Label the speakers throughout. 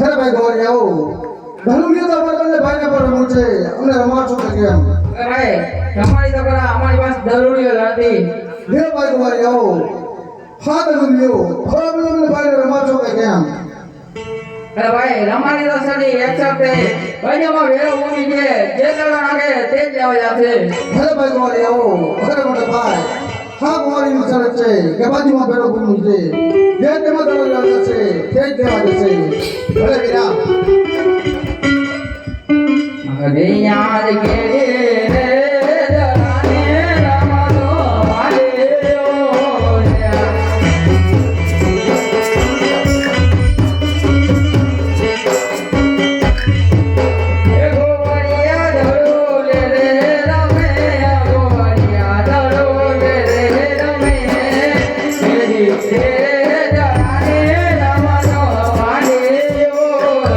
Speaker 1: અરે ભાઈ ગોરી આવો ધનુની તો બદલે ભાઈને પર રમવું છે અમને રમાડશો કે કેમ?
Speaker 2: ભાઈ તમારી તો કરા અમારી પાસે જરૂરી હતી.
Speaker 1: લે ભાઈ ગોરી આવો હા ધનુની હવે અમને ભાઈને રમાડશો કે કેમ?
Speaker 2: અરે ભાઈ રમાડી તો સડી એક્સેપ્ટ છે. ભાઈમાં વેરો ઉમી છે જે કરવા નાખે તે જ લેવા જશે.
Speaker 1: અરે ભાઈ ગોરી આવો અરે મોટે ભાઈ હા ગોરી નું શરત છે કે બાજુમાં બેરો ભૂમિ છે જે તેમાં દવા જશે તે જ દેવા જશે. ભલે વીરા
Speaker 2: અરે યાર કે રે જરાને રમતો વાડ્યો એ ગોવરિયા ધરો લે રે રમે ગોવરિયા ધરો લે રે રમે મેરી રે જરાને રમતો વાડ્યો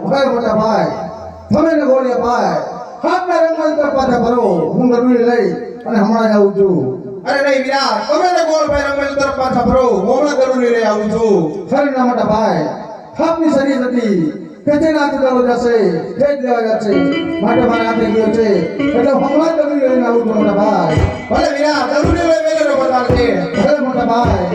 Speaker 1: હવે મોટા ભાઈ તમે ને ગોળિયા ભાઈ હાથના રંગમાં પર પાછા ભરો હું ગરુડી લઈ અને હમણાં જ આવું છું.
Speaker 3: અરે નહીં વિરાટ, તમે ને ગોળભાઈ રમેલ તરફ પાછા ફરો, હું હમણાં ગરુડી લઈ આવું છું.
Speaker 1: શરીરના મોટા ભાઈ આપની શરીર હતી કચેના હાથે દરો જશે ખેત લેવા જશે માટે મારા હાથે ગયો છે એટલે હું હમણાં જ ગરુડી લઈને આવું છું મોટા ભાઈ.
Speaker 3: ભલે વિરાટ, ગરુડી લઈ મેલેલો બતાડ છે.
Speaker 1: ભલે મોટા ભાઈ.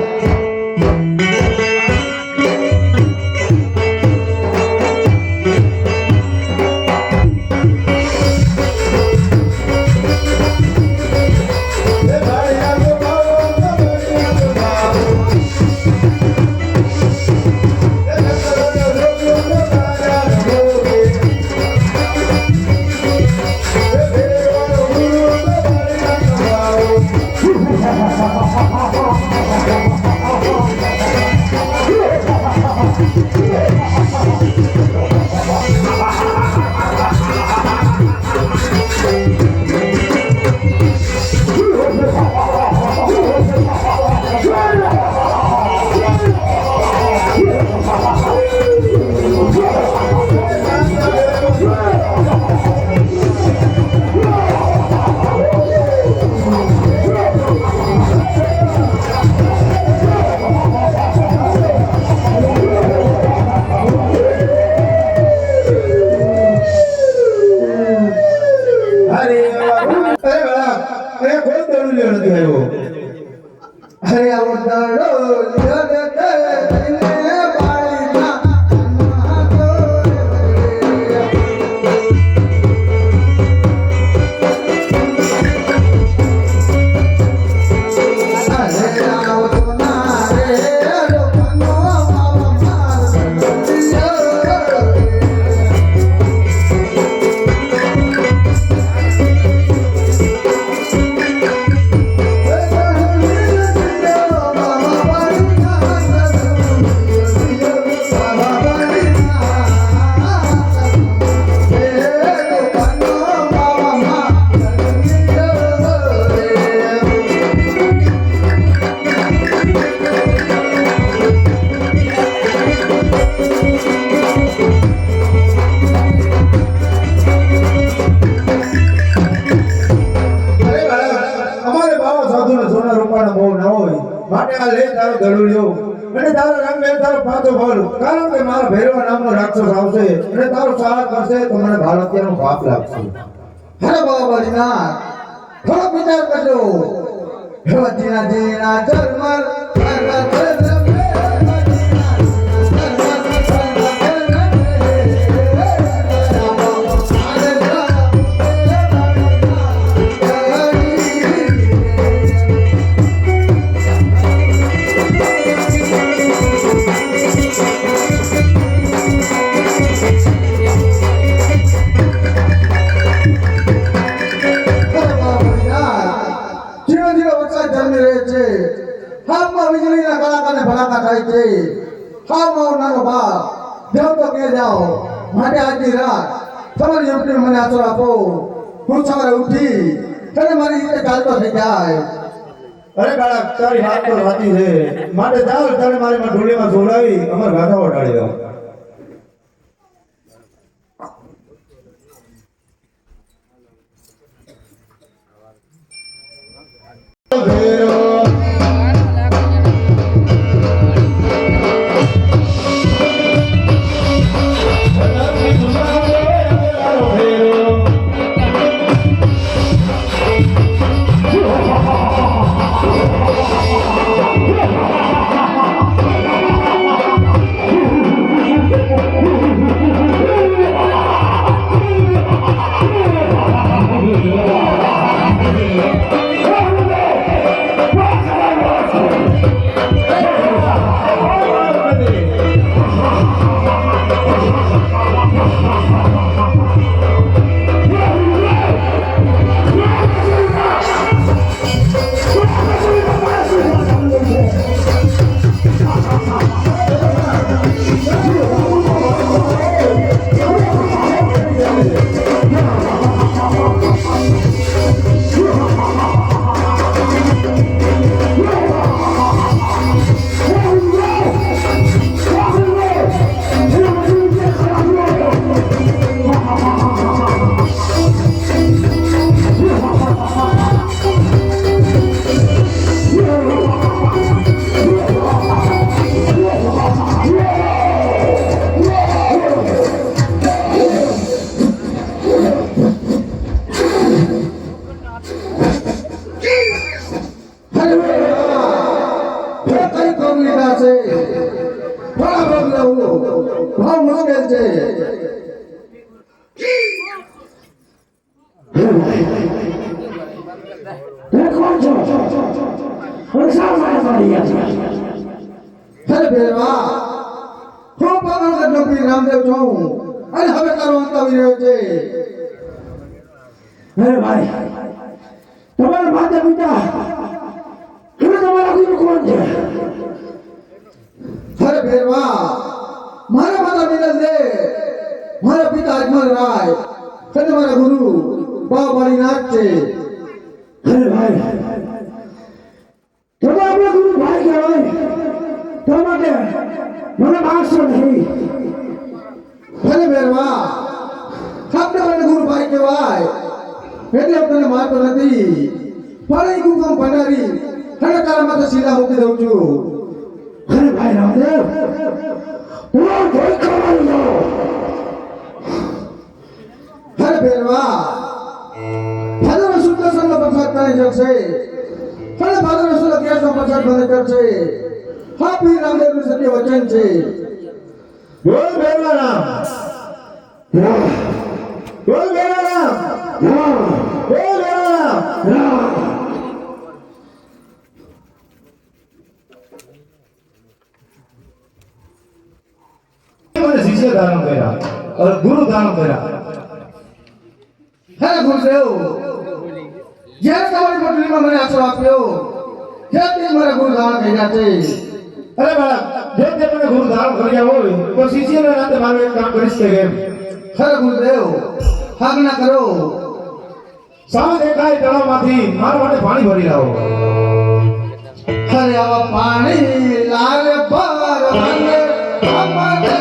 Speaker 1: અરે આવો દડો લ્યો રે તને બાળીના અન્ના અરે આવો તો ના રે રોકનો માવા માર
Speaker 3: માટે આ લે તારો ગરુડિયો અને તારો રંગ મેં તારો પાછો ભર, કારણ કે મારા ભૈરવા નામનો રાક્ષસ આવશે અને તારો સહાર કરશે તો મને ભારતીયનો પાપ લાગશે.
Speaker 1: હરે બાબા બળીના થોડો વિચાર કરજો. ભગવતીના જીના જન્મર વીજળીના કડાકાને ભડાકા થાય છે. હાવ મારો નાનો બાપ જાઓ તો કે જાઓ, માટે આજની રાત તમારી યુવતીને મને આશરો આપો. હું સવારે ઉઠી અને મારી રીતે ચાલતો થઈ જાય.
Speaker 3: અરે બાળક, તારી વાત તો સાચી છે, માટે ચાલ તારે મારી માં ઢોલીમાં જોડાવી અમાર ગાથા ઓઢાડી દો.
Speaker 1: અરે ભેરવા હું પાવાગઢનો પીર રામદેવ છું અને હવે તારો અંત આવી રહ્યો છે.
Speaker 4: અરે ભાઈ તમારા માતા પિતા અને તમારા ગુરુ કોણ છે?
Speaker 1: અરે ભેરવા મારા માતા પિતા છે મારા પિતા અજમલ રાય અને મારા ગુરુ બાબારીનાથ છે.
Speaker 4: અરે ભાઈ તમે આપણા ગુરુ ભાઈ કહેવાય તો માટે મને મારશો નહીં.
Speaker 1: અરે ભેરવા આપણે મને ગુરુ ભાઈ કહેવાય એટલે તને મારતો નથી પણ એ ગુરુ ભંડારી અને તારા માથે સીધા મૂકી દઉં છું.
Speaker 4: અરે ભાઈ રામદેવ હું જોઈ કરવાનું જાઓ.
Speaker 1: અરે ભેરવા ભાદર શુદ્ધ સંગ પ્રસાદ કરી શકશે અને ભાદર શુદ્ધ ગેસનો પ્રસાદ બંધ કરશે. હા પીર રામદેવનું સત્ય વચન છે.
Speaker 3: બોલ ભેરવારામ, બોલ ભેરવારામ, બોલ ભેરવારામ. મને શિષ્ય ધારણ કર્યા અને ગુરુ ધારણ કર્યા.
Speaker 1: હે ગુરુદેવ જ્યારે તમારી મંડળીમાં મને આશરો આપ્યો ત્યારે તે મારા ગુરુ ધારણ કર્યા છે.
Speaker 3: અરે બાળક, જો તે મને ગુરુ ધારણ કર્યા હોય તો શિષ્યના નાતે મારું એક કામ કરીશ કે કેમ?
Speaker 1: હે ગુરુદેવ આજ્ઞા કરો.
Speaker 3: સાવ દેખાય તળાવમાંથી મારા માટે પાણી ભરી લાવો.
Speaker 1: હરે આવા પાણી લાલ પર મને અમારે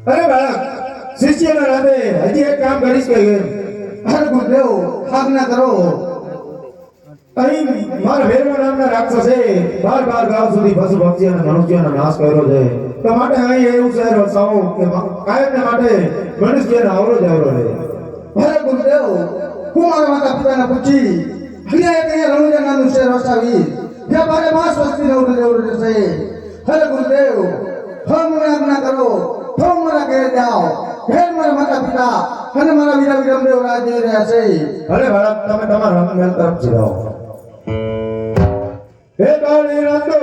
Speaker 3: અરે બાળક, શિષ્યના નાતે હજી એક કામ કરીશ કે કેમ?
Speaker 1: હે ગુરુદેવ આજ્ઞા કરો.
Speaker 3: અહીં મારા ભેરવા નામના રાક્ષસે 12 ગામ સુધી પશુ પક્ષી અને મનુષ્યનો નાશ કર્યો છે. તો માટે અહીં એવું શહેર વસાવો કે કાયમને માટે મનુષ્યનો આવરો જ આવરો રહે.
Speaker 1: હે ગુરુદેવ હું મારા માતા પિતાને પૂછી અહીંયા રણુજા નામનું શહેર વસાવી જ્યાં મારે માસ વસ્તી રહેવું રહેશે. હે ગુરુદેવ મને આજ્ઞા કરો. મારા ઘેર જાઓ. ઘેર મારા માતા પિતા અને મારા વીરા વિરમદેવ રાજ જઈ રહ્યા છે.
Speaker 3: ભલે બાળક, તમે તમારા રંગમેલ તરફ જાઓ. હે કાળી રંગો